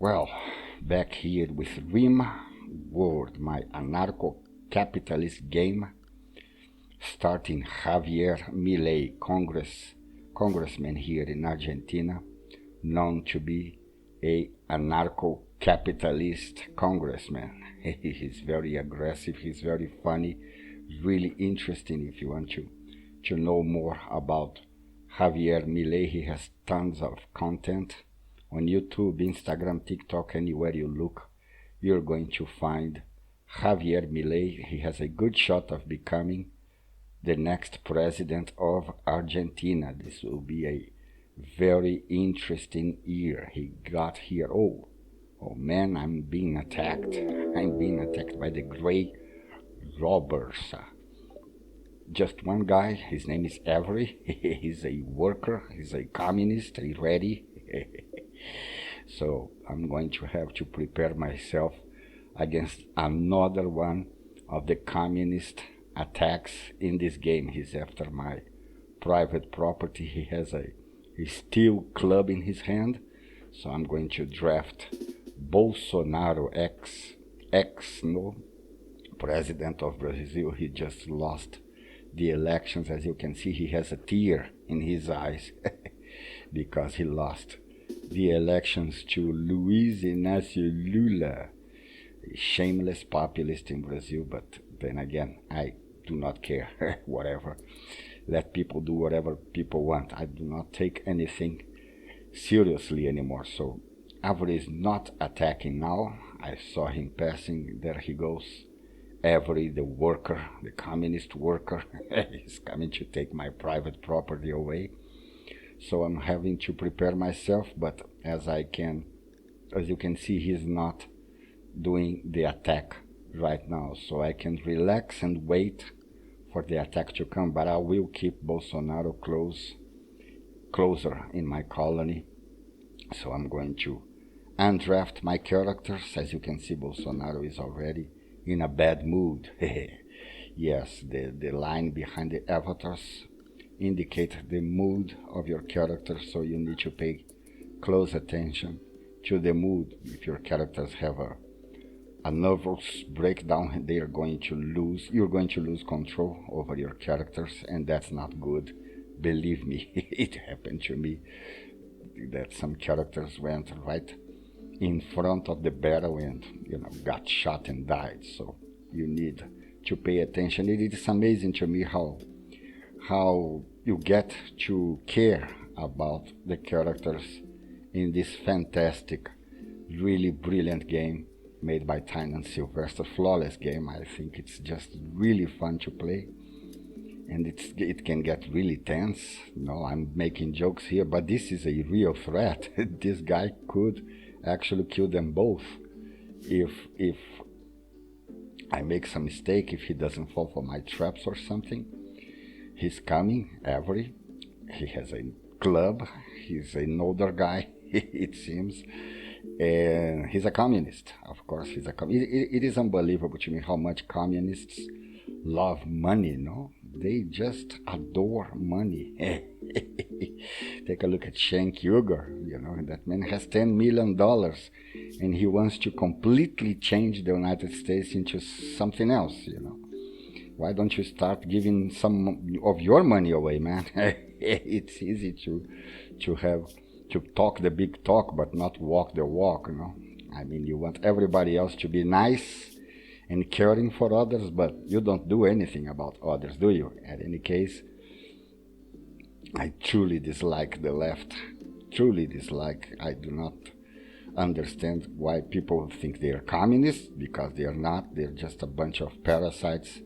Well, back here with Rimworld, my anarcho-capitalist game, starting Javier Milei, congressman here in Argentina, known to be a anarcho-capitalist congressman. He's very aggressive, he's very funny, really interesting if you want to know more about Javier Milei. He has tons of content on YouTube, Instagram, TikTok, anywhere you look, you're going to find Javier Milei. He has a good shot of becoming the next president of Argentina. This will be a very interesting year. He got here. Oh man, I'm being attacked. I'm being attacked by the gray robbers. Just one guy, his name is Avery. He's a worker, he's a communist, he's ready. So I'm going to have to prepare myself against another one of the communist attacks in this game. He's after my private property. He has a steel club in his hand. So I'm going to draft Bolsonaro, president of Brazil. He just lost the elections. As you can see, he has a tear in his eyes because he lost the elections to Luiz Inácio Lula, a shameless populist in Brazil. But then again, I do not care. Whatever. Let people do whatever people want. I do not take anything seriously anymore. So Avery is not attacking now. I saw him passing. There he goes. Avery, the worker, the communist worker, is coming to take my private property away. So I'm having to prepare myself, but as you can see, he's not doing the attack right now. So I can relax and wait for the attack to come, but I will keep Bolsonaro closer in my colony. So I'm going to undraft my characters. As you can see, Bolsonaro is already in a bad mood. Yes, the line behind the avatars indicate the mood of your character, so you need to pay close attention to the mood. If your characters have a nervous breakdown, you're going to lose control over your characters, and that's not good. Believe me, it happened to me that some characters went right in front of the battle and got shot and died. So you need to pay attention. It is amazing to me how you get to care about the characters in this fantastic, really brilliant game made by Tynan Sylvester. Flawless game. I think it's just really fun to play, and it can get really tense. I'm making jokes here, but this is a real threat. This guy could actually kill them both if I make some mistake, if he doesn't fall for my traps or something. He's coming, Avery. He has a club. He's an older guy, it seems. And he's a communist. Of course, he's a communist. It is unbelievable to me how much communists love money, no? They just adore money. Take a look at Cenk Uygur. That man has $10 million, and he wants to completely change the United States into something else, Why don't you start giving some of your money away, man? It's easy to talk the big talk, but not walk the walk, I mean, you want everybody else to be nice and caring for others, but you don't do anything about others, do you? In any case, I truly dislike the left. Truly dislike. I do not understand why people think they are communists, because they are not. They're just a bunch of parasites.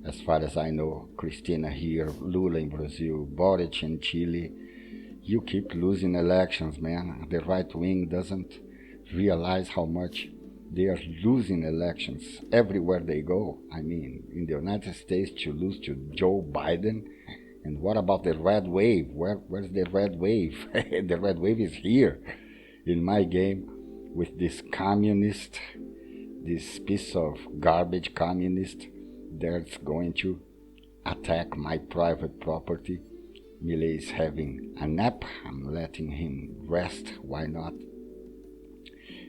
As far as I know, Cristina here, Lula in Brazil, Boric in Chile. You keep losing elections, man. The right wing doesn't realize how much they are losing elections everywhere they go. I mean, in the United States, to lose to Joe Biden. And what about the red wave? Where's the red wave? The red wave is here in my game with this communist, this piece of garbage communist that's going to attack my private property. Milei is having a nap. I'm letting him rest. Why not?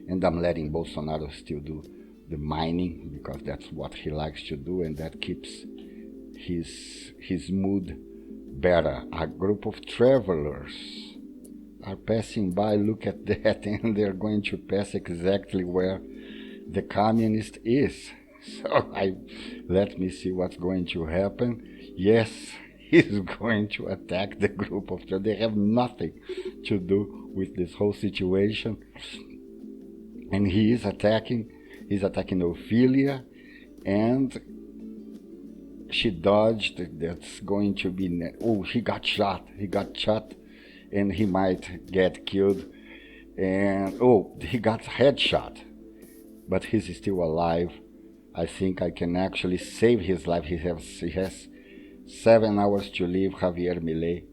and I'm letting Bolsonaro still do the mining because that's what he likes to do, and that keeps his mood better. A group of travelers are passing by. Look at that, and they're going to pass exactly where the communist is. So let me see what's going to happen. Yes, he's going to attack the group of travelers. They have nothing to do with this whole situation, and he's attacking Ophelia, and she dodged. That's going to be... Oh, he got shot, and he might get killed. And oh, he got headshot, but he's still alive. I think I can actually save his life. He has 7 hours to live. Javier Milei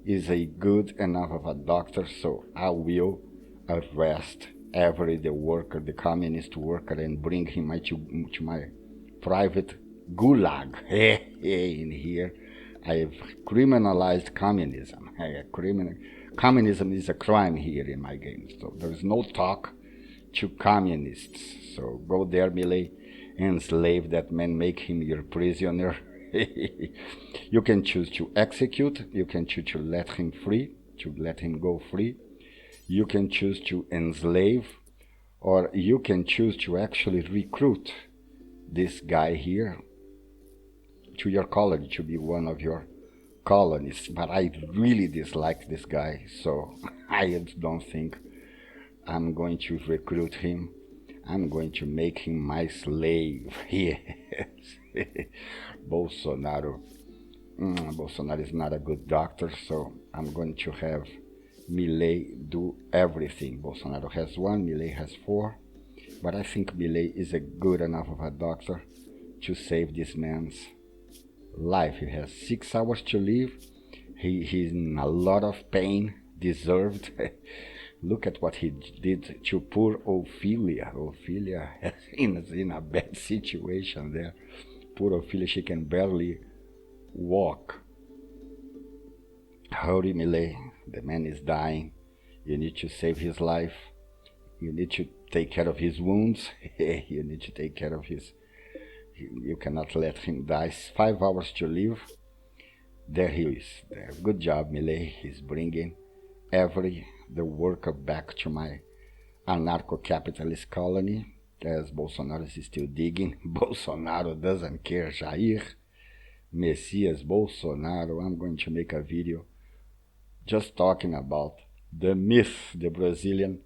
is a good enough of a doctor, so I will arrest the communist worker, and bring him to my private gulag. In here, I have criminalized communism. Communism is a crime here in my game, so there's no talk to communists. So go there, Milei, enslave that man, make him your prisoner. You can choose to execute, you can choose to let him go free. You can choose to enslave, or you can choose to actually recruit this guy here to your colony, to be one of your colonists. But I really dislike this guy, so I don't think I'm going to recruit him. I'm going to make him my slave. Yes. Bolsonaro is not a good doctor, so I'm going to have Milei do everything. Bolsonaro has 1, Milei has 4, but I think Milei is a good enough of a doctor to save this man's life. He has 6 hours to live. He's in a lot of pain, deserved. Look at what he did to poor Ophelia. Ophelia is in a bad situation there. Poor Ophelia, she can barely walk. Hurry, Milei. The man is dying. You need to save his life. You need to take care of his wounds. You need to take care of his... You cannot let him die. 5 hours to live. There he is. There. Good job, Milei. He's bringing the worker back to my anarcho-capitalist colony, as Bolsonaro is still digging. Bolsonaro doesn't care. Jair, MESSIAS, Bolsonaro. I'm going to make a video just talking about the myth, the Brazilian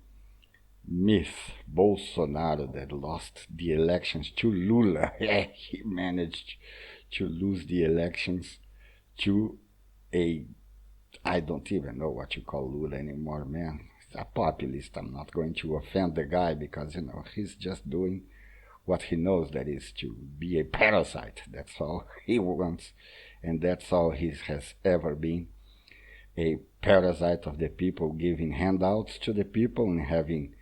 myth. Bolsonaro that lost the elections to Lula. He managed to lose the elections to I don't even know what you call Lula anymore, man. He's a populist. I'm not going to offend the guy because, he's just doing what he knows, that is to be a parasite. That's all he wants, and that's all he has ever been. A parasite of the people, giving handouts to the people and having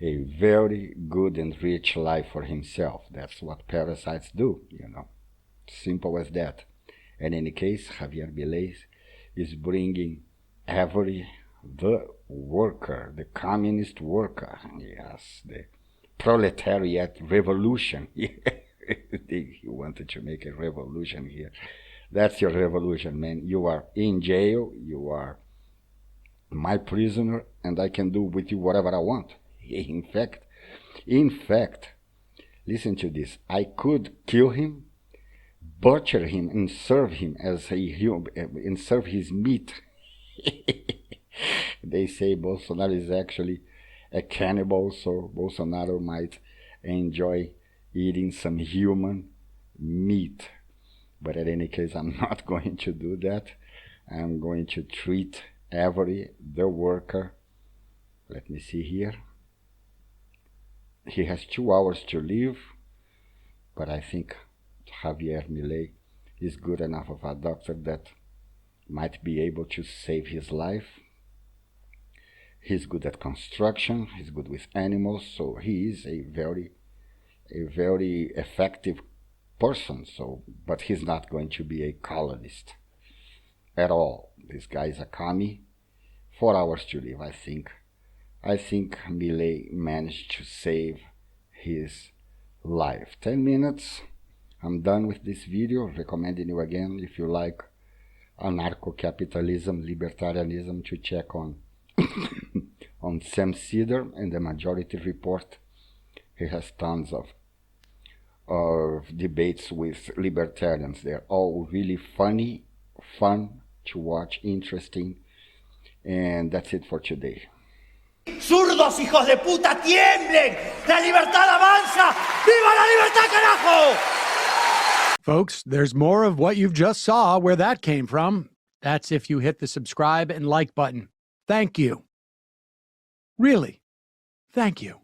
a very good and rich life for himself. That's what parasites do, Simple as that. In any case, Javier Milei is bringing the worker, the communist worker, yes, the proletariat revolution. He wanted to make a revolution here. That's your revolution, man. You are in jail, you are my prisoner, and I can do with you whatever I want. In fact, listen to this. I could kill him, butcher him, and serve him as a human, and serve his meat. They say Bolsonaro is actually a cannibal, so Bolsonaro might enjoy eating some human meat. But in any case, I'm not going to do that. I'm going to treat the worker. Let me see here. He has 2 hours to live, but I think Javier Milei is good enough of a doctor that might be able to save his life. He's good at construction, he's good with animals, so he is a very effective person, but he's not going to be a colonist at all. This guy is a commie. 4 hours to live. I think I think Milei managed to save his life. 10 minutes. I'm done with this video. Recommending you again, if you like anarcho-capitalism, libertarianism, to check on on Sam Cedar and the Majority Report. He has tons of debates with libertarians. They're all really funny, fun to watch, interesting. And that's it for today. ¡Zurdos, hijos de puta, tiemblen! ¡La libertad avanza! ¡Viva la libertad, carajo! Folks, there's more of what you've just saw where that came from. That's if you hit the subscribe and like button. Thank you. Really, thank you.